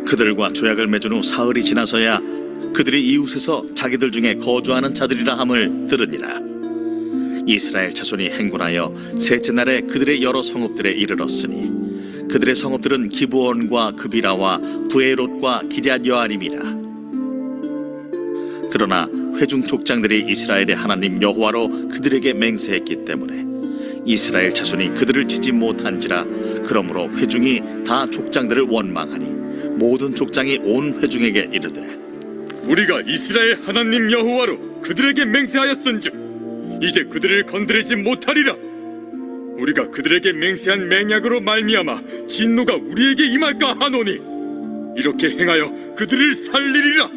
그들과 조약을 맺은 후 사흘이 지나서야 그들이 이웃에서 자기들 중에 거주하는 자들이라 함을 들으니라. 이스라엘 자손이 행군하여 셋째 날에 그들의 여러 성읍들에 이르렀으니 그들의 성읍들은 기브온과 그비라와 부에롯과 기럇 여아림이라. 그러나 회중 족장들이 이스라엘의 하나님 여호와로 그들에게 맹세했기 때문에 이스라엘 자손이 그들을 치지 못한지라. 그러므로 회중이 다 족장들을 원망하니 모든 족장이 온 회중에게 이르되 우리가 이스라엘 하나님 여호와로 그들에게 맹세하였은즉 이제 그들을 건드리지 못하리라. 우리가 그들에게 맹세한 맹약으로 말미암아 진노가 우리에게 임할까 하노니 이렇게 행하여 그들을 살리리라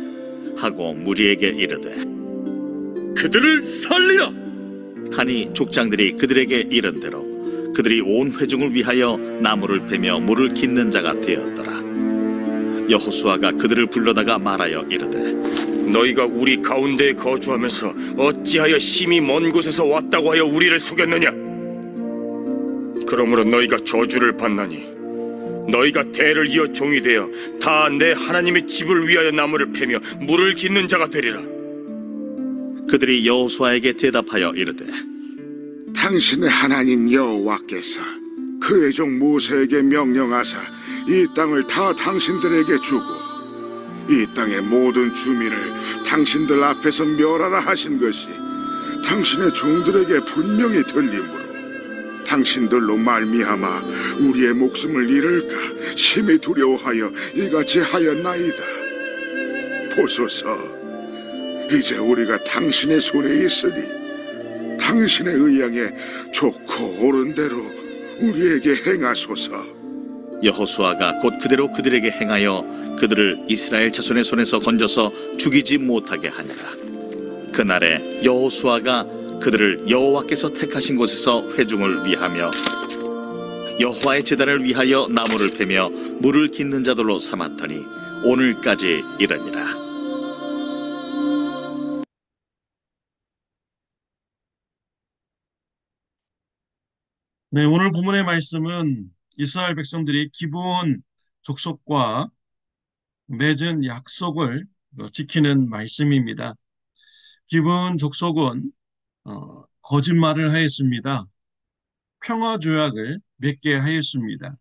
하고 무리에게 이르되 그들을 살리라 하니 족장들이 그들에게 이른대로 그들이 온 회중을 위하여 나무를 베며 물을 깃는 자가 되었더라. 여호수아가 그들을 불러다가 말하여 이르되 너희가 우리 가운데에 거주하면서 어찌하여 심히 먼 곳에서 왔다고 하여 우리를 속였느냐? 그러므로 너희가 저주를 받나니 너희가 대를 이어 종이 되어 다 내 하나님의 집을 위하여 나무를 패며 물을 깃는 자가 되리라. 그들이 여호수아에게 대답하여 이르되 당신의 하나님 여호와께서 그의 종 모세에게 명령하사 이 땅을 다 당신들에게 주고 이 땅의 모든 주민을 당신들 앞에서 멸하라 하신 것이 당신의 종들에게 분명히 들리므로 당신들로 말미암아 우리의 목숨을 잃을까 심히 두려워하여 이같이 하였나이다. 보소서, 이제 우리가 당신의 손에 있으니 당신의 의향에 좋고 옳은 대로 우리에게 행하소서. 여호수아가 곧 그대로 그들에게 행하여 그들을 이스라엘 자손의 손에서 건져서 죽이지 못하게 하니라. 그날에 여호수아가 그들을 여호와께서 택하신 곳에서 회중을 위하며 여호와의 제단을 위하여 나무를 패며 물을 깃는 자들로 삼았더니 오늘까지 이르니라. 네, 오늘 본문의 말씀은 이스라엘 백성들이 기브온 족속과 맺은 약속을 지키는 말씀입니다. 기브온 족속은 거짓말을 하였습니다. 평화 조약을 맺게 하였습니다.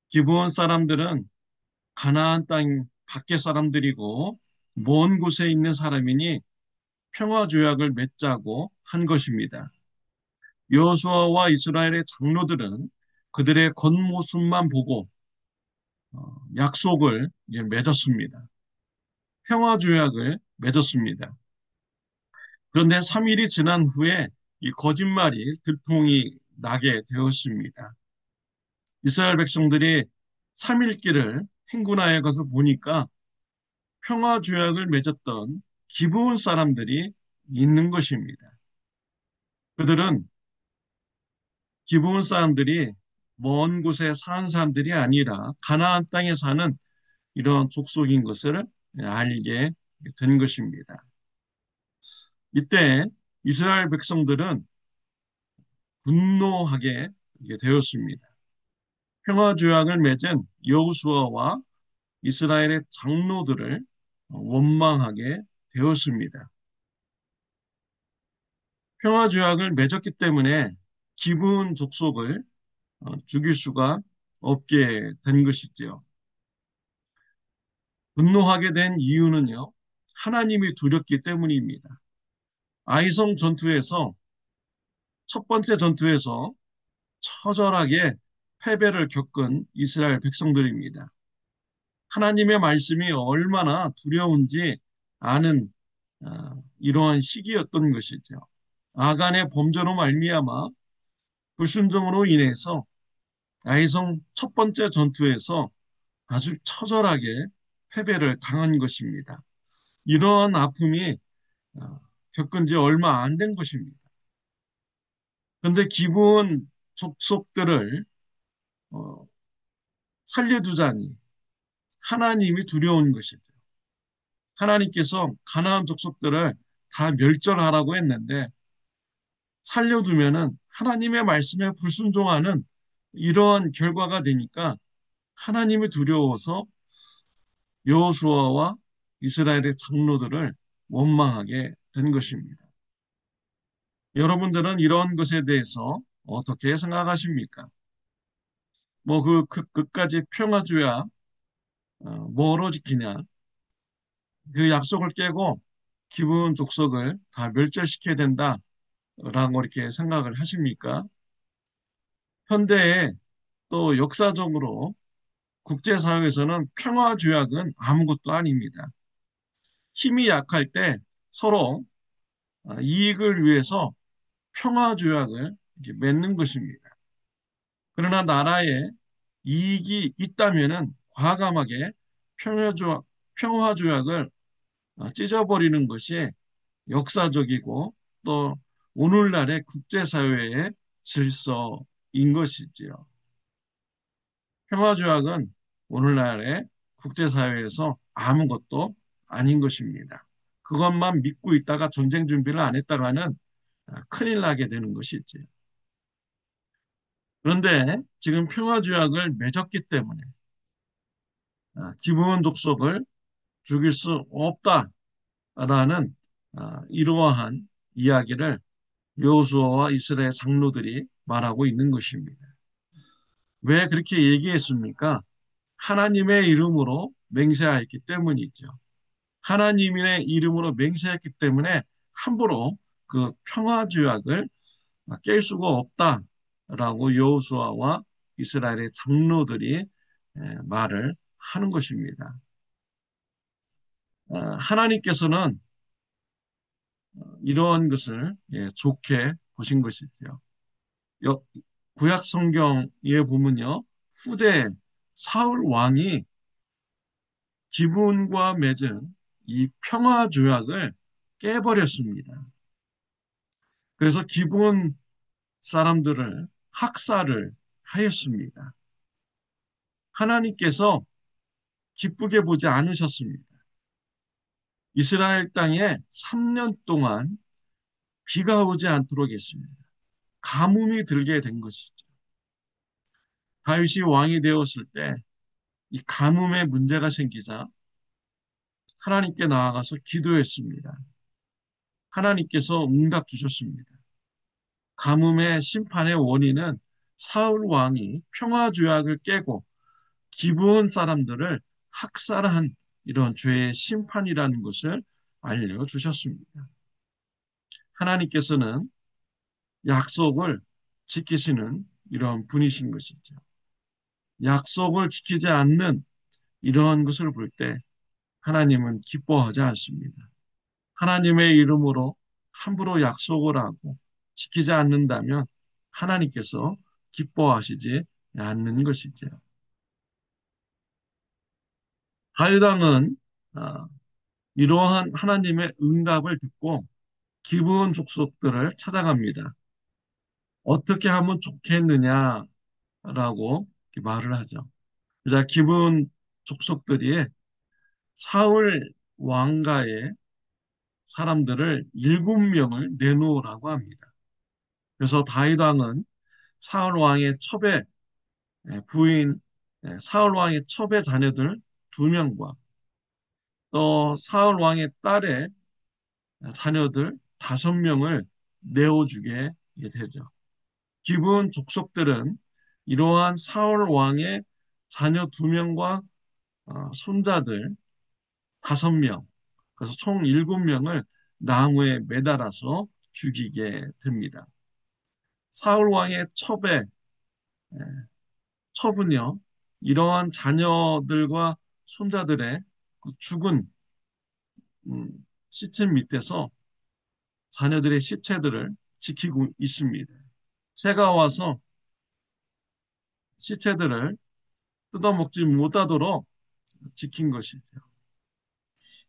기브온 사람들은 가나안 땅 밖의 사람들이고 먼 곳에 있는 사람이니 평화 조약을 맺자고 한 것입니다. 여호수아와 이스라엘의 장로들은 그들의 겉모습만 보고 약속을 맺었습니다. 평화 조약을 맺었습니다. 그런데 3일이 지난 후에 이 거짓말이 들통이 나게 되었습니다. 이스라엘 백성들이 3일길을 행군하여 가서 보니까 평화 조약을 맺었던 기브온 사람들이 있는 것입니다. 그들은 기브온 사람들이 먼 곳에 사는 사람들이 아니라 가나안 땅에 사는 이런 족속인 것을 알게 된 것입니다. 이때 이스라엘 백성들은 분노하게 되었습니다. 평화조약을 맺은 여호수아와 이스라엘의 장로들을 원망하게 되었습니다. 평화조약을 맺었기 때문에 기브온 족속을 죽일 수가 없게 된 것이지요. 분노하게 된 이유는요, 하나님이 두렵기 때문입니다. 아이성 전투에서 첫 번째 전투에서 처절하게 패배를 겪은 이스라엘 백성들입니다. 하나님의 말씀이 얼마나 두려운지 아는 이러한 시기였던 것이죠. 아간의 범죄로 말미암아 불순종으로 인해서 아이성 첫 번째 전투에서 아주 처절하게 패배를 당한 것입니다. 이러한 아픔이 겪은 지 얼마 안 된 것입니다. 그런데 기브온 족속들을 살려두자니 하나님이 두려운 것이죠. 하나님께서 가나안 족속들을 다 멸절하라고 했는데 살려두면은 하나님의 말씀에 불순종하는 이러한 결과가 되니까 하나님이 두려워서 여호수아와 이스라엘의 장로들을 원망하게 된 것입니다. 여러분들은 이런 것에 대해서 어떻게 생각하십니까? 뭐 끝까지 평화주야 뭐로 지키냐? 그 약속을 깨고 기분 족속을 다 멸절시켜야 된다라고 이렇게 생각을 하십니까? 현대에 또 역사적으로 국제사회에서는 평화조약은 아무것도 아닙니다. 힘이 약할 때 서로 이익을 위해서 평화조약을 이렇게 맺는 것입니다. 그러나 나라에 이익이 있다면은 과감하게 평화조약을 찢어버리는 것이 역사적이고 또 오늘날의 국제사회의 질서인 것이지요. 평화조약은 오늘날의 국제사회에서 아무것도 아닌 것입니다. 그것만 믿고 있다가 전쟁 준비를 안 했다가는 큰일 나게 되는 것이지요. 그런데 지금 평화조약을 맺었기 때문에 기브온 족속을 죽일 수 없다라는 이러한 이야기를 여호수아와 이스라엘 장로들이 말하고 있는 것입니다. 왜 그렇게 얘기했습니까? 하나님의 이름으로 맹세하였기 때문이죠. 하나님의 이름으로 맹세했기 때문에 함부로 그 평화조약을 깰 수가 없다라고 여호수아와 이스라엘의 장로들이 말을 하는 것입니다. 하나님께서는 이러한 것을 좋게 보신 것이죠. 구약 성경에 보면요, 후대 사울 왕이 기브온과 맺은 이 평화 조약을 깨버렸습니다. 그래서 기브온 사람들을 학살을 하였습니다. 하나님께서 기쁘게 보지 않으셨습니다. 이스라엘 땅에 3년 동안 비가 오지 않도록 했습니다. 가뭄이 들게 된 것이죠. 다윗이 왕이 되었을 때 이 가뭄에 문제가 생기자 하나님께 나아가서 기도했습니다. 하나님께서 응답 주셨습니다. 가뭄의 심판의 원인은 사울 왕이 평화조약을 깨고 기브온 사람들을 학살한 이런 죄의 심판이라는 것을 알려주셨습니다. 하나님께서는 약속을 지키시는 이런 분이신 것이죠. 약속을 지키지 않는 이러한 것을 볼 때 하나님은 기뻐하지 않습니다. 하나님의 이름으로 함부로 약속을 하고 지키지 않는다면 하나님께서 기뻐하시지 않는 것이죠. 다윗 왕은 이러한 하나님의 응답을 듣고 기브온 족속들을 찾아갑니다. 어떻게 하면 좋겠느냐라고 말을 하죠. 그래서 기브온 족속들이 사울 왕가의 사람들을 7명을 내놓으라고 합니다. 그래서 다윗 왕은 사울 왕의 첩의 부인, 사울 왕의 첩의 자녀들 2명과 또 사울 왕의 딸의 자녀들 5명을 내어주게 되죠. 기브온 족속들은 이러한 사울 왕의 자녀 2명과 손자들 5명, 그래서 총 7명을 나무에 매달아서 죽이게 됩니다. 사울 왕의 첩은요, 이러한 자녀들과 손자들의 그 죽은 시체 밑에서 자녀들의 시체들을 지키고 있습니다. 새가 와서 시체들을 뜯어먹지 못하도록 지킨 것이죠.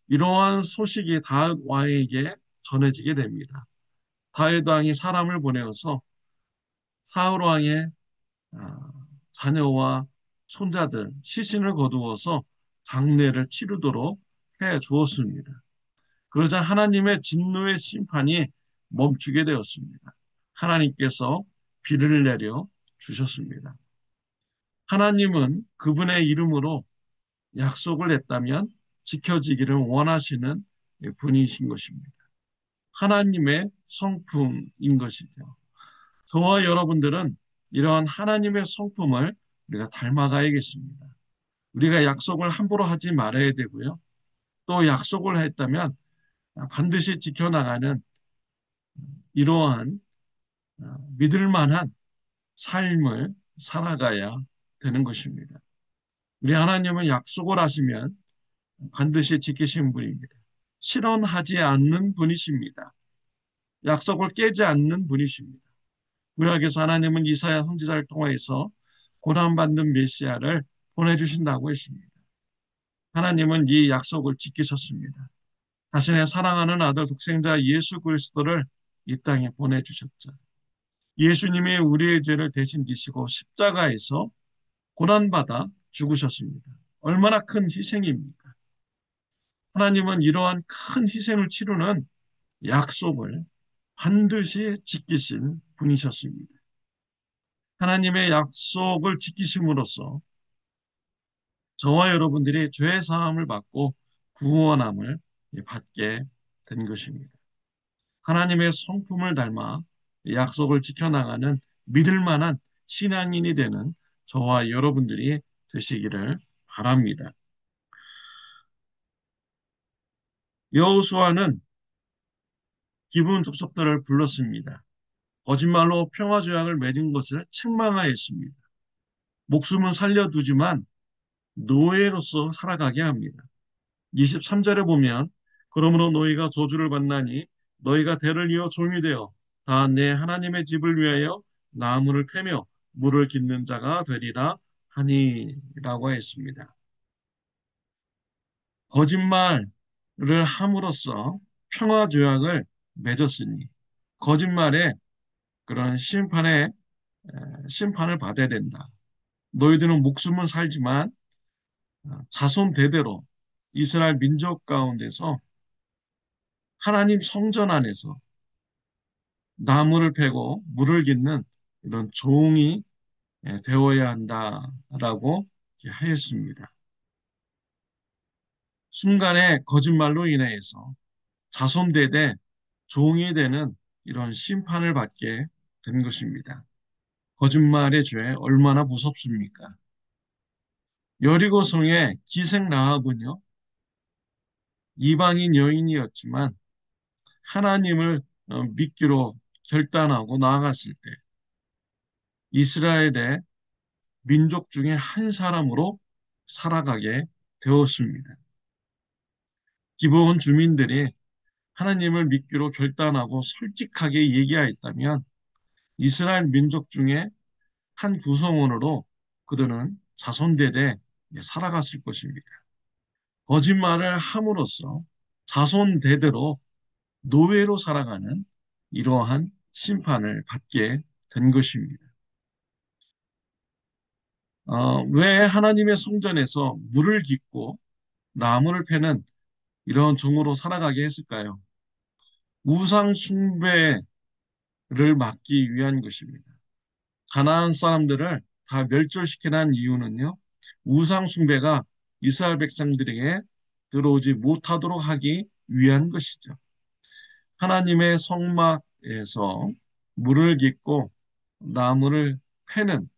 이러한 소식이 다윗 왕에게 전해지게 됩니다. 다윗 왕이 사람을 보내어서 사울 왕의 자녀와 손자들 시신을 거두어서 장례를 치르도록 해 주었습니다. 그러자 하나님의 진노의 심판이 멈추게 되었습니다. 하나님께서 비를 내려 주셨습니다. 하나님은 그분의 이름으로 약속을 했다면 지켜지기를 원하시는 분이신 것입니다. 하나님의 성품인 것이죠. 저와 여러분들은 이러한 하나님의 성품을 우리가 닮아가야겠습니다. 우리가 약속을 함부로 하지 말아야 되고요. 또 약속을 했다면 반드시 지켜나가는 이러한 믿을 만한 삶을 살아가야 되는 것입니다. 우리 하나님은 약속을 하시면 반드시 지키신 분입니다. 실현하지 않는 분이십니다. 약속을 깨지 않는 분이십니다. 구약에서 하나님은 이사야 선지자를 통해서 고난받는 메시아를 보내주신다고 했습니다. 하나님은 이 약속을 지키셨습니다. 자신의 사랑하는 아들 독생자 예수 그리스도를 이 땅에 보내주셨죠. 예수님이 우리의 죄를 대신 지시고 십자가에서 고난받아 죽으셨습니다. 얼마나 큰 희생입니까? 하나님은 이러한 큰 희생을 치르는 약속을 반드시 지키신 분이셨습니다. 하나님의 약속을 지키심으로써 저와 여러분들이 죄 사함을 받고 구원함을 받게 된 것입니다. 하나님의 성품을 닮아 약속을 지켜나가는 믿을 만한 신앙인이 되는 저와 여러분들이 되시기를 바랍니다. 여호수아는 기브온 족속들을 불렀습니다. 거짓말로 평화 조약을 맺은 것을 책망하였습니다. 목숨은 살려두지만 노예로서 살아가게 합니다. 23절에 보면 그러므로 너희가 저주를 받나니 너희가 대를 이어 종이 되어 다 내 하나님의 집을 위하여 나무를 패며 물을 깃는 자가 되리라 하니라고 했습니다. 거짓말을 함으로써 평화 조약을 맺었으니 거짓말에 그런 심판을 받아야 된다. 너희들은 목숨은 살지만 자손 대대로 이스라엘 민족 가운데서 하나님 성전 안에서 나무를 패고 물을 깃는 이런 종이 되어야 한다라고 하였습니다. 순간의 거짓말로 인해서 자손 대대 종이 되는 이런 심판을 받게 된 것입니다. 거짓말의 죄 얼마나 무섭습니까? 여리고성의 기생 라합은요, 이방인 여인이었지만 하나님을 믿기로 결단하고 나아갔을 때 이스라엘의 민족 중에 한 사람으로 살아가게 되었습니다. 기브온 주민들이 하나님을 믿기로 결단하고 솔직하게 얘기하였다면 이스라엘 민족 중에 한 구성원으로 그들은 자손대대 살아갔을 것입니다. 거짓말을 함으로써 자손대대로 노예로 살아가는 이러한 심판을 받게 된 것입니다. 왜 하나님의 성전에서 물을 깃고 나무를 패는 이런 종으로 살아가게 했을까요? 우상 숭배를 막기 위한 것입니다. 가나안 사람들을 다 멸절시키는 이유는요, 우상 숭배가 이스라엘 백성들에게 들어오지 못하도록 하기 위한 것이죠. 하나님의 성막에서 물을 깃고 나무를 패는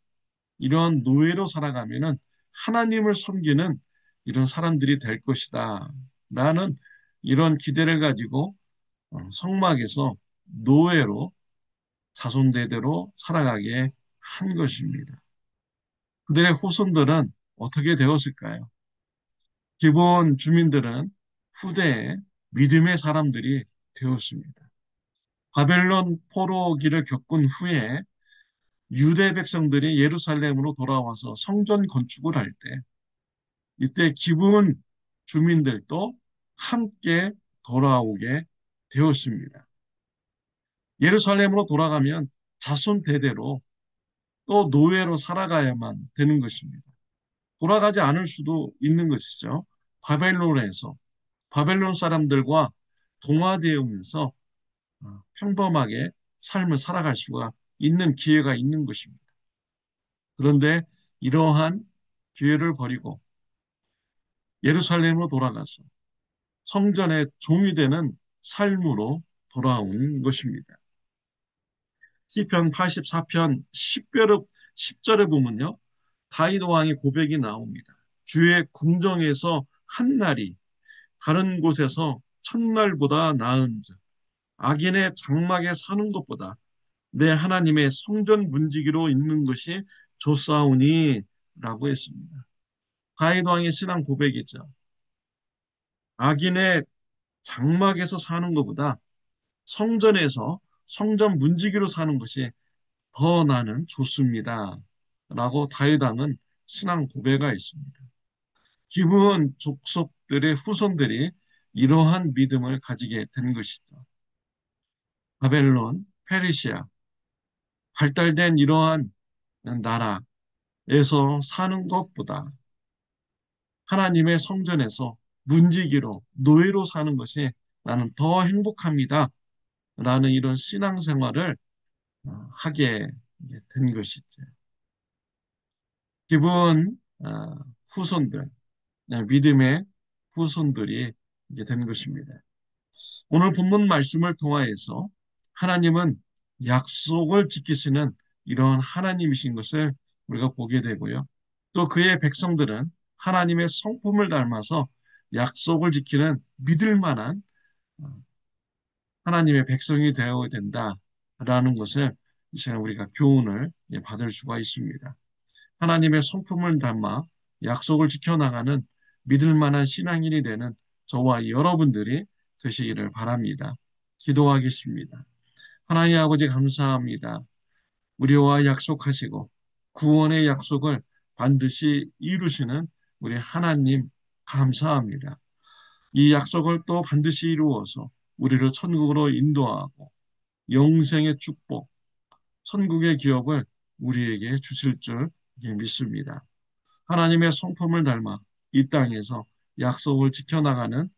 이런 노예로 살아가면은 하나님을 섬기는 이런 사람들이 될 것이다. 라는 이런 기대를 가지고 성막에서 노예로 자손대대로 살아가게 한 것입니다. 그들의 후손들은 어떻게 되었을까요? 기본 주민들은 후대에 믿음의 사람들이 되었습니다. 바벨론 포로기를 겪은 후에 유대 백성들이 예루살렘으로 돌아와서 성전 건축을 할 때 이때 기브온 주민들도 함께 돌아오게 되었습니다. 예루살렘으로 돌아가면 자손 대대로 또 노예로 살아가야만 되는 것입니다. 돌아가지 않을 수도 있는 것이죠. 바벨론에서 바벨론 사람들과 동화되면서 평범하게 삶을 살아갈 수가 있는 기회가 있는 것입니다. 그런데 이러한 기회를 버리고 예루살렘으로 돌아가서 성전의 종이 되는 삶으로 돌아온 것입니다. 시편 84편 10절에 보면요. 다윗 왕의 고백이 나옵니다. 주의 궁정에서 한 날이 다른 곳에서 천날보다 나은즉 악인의 장막에 사는 것보다 내 하나님의 성전 문지기로 있는 것이 좋사오니 라고 했습니다. 다윗 왕의 신앙 고백이죠. 악인의 장막에서 사는 것보다 성전에서 성전 문지기로 사는 것이 더 나는 좋습니다. 라고 다윗 왕은 신앙 고백가 있습니다. 기브온 족속들의 후손들이 이러한 믿음을 가지게 된 것이죠. 바벨론, 페르시아, 발달된 이러한 나라에서 사는 것보다 하나님의 성전에서 문지기로, 노예로 사는 것이 나는 더 행복합니다. 라는 이런 신앙생활을 하게 된 것이죠. 기분 후손들, 믿음의 후손들이 이제 된 것입니다. 오늘 본문 말씀을 통하여서 하나님은 약속을 지키시는 이런 하나님이신 것을 우리가 보게 되고요. 또 그의 백성들은 하나님의 성품을 닮아서 약속을 지키는 믿을 만한 하나님의 백성이 되어야 된다라는 것을 이 시간 우리가 교훈을 받을 수가 있습니다. 하나님의 성품을 담아 약속을 지켜나가는 믿을 만한 신앙인이 되는 저와 여러분들이 되시기를 바랍니다. 기도하겠습니다. 하나님 아버지 감사합니다. 우리와 약속하시고 구원의 약속을 반드시 이루시는 우리 하나님 감사합니다. 이 약속을 또 반드시 이루어서 우리를 천국으로 인도하고 영생의 축복, 천국의 기업을 우리에게 주실 줄 믿습니다. 하나님의 성품을 닮아 이 땅에서 약속을 지켜나가는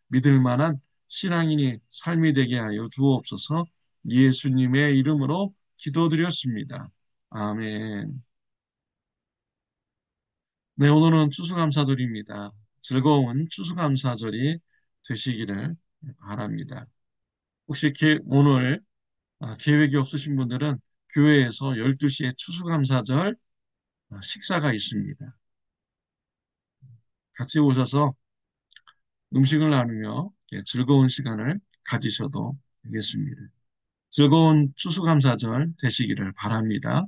믿을 만한 신앙인이 삶이 되게 하여 주옵소서. 예수님의 이름으로 기도드렸습니다. 아멘. 네, 오늘은 추수감사절입니다. 즐거운 추수감사절이 되시기를 바랍니다. 혹시 오늘 계획이 없으신 분들은 교회에서 12시에 추수감사절 식사가 있습니다. 같이 오셔서 음식을 나누며 즐거운 시간을 가지셔도 되겠습니다. 즐거운 추수감사절 되시기를 바랍니다.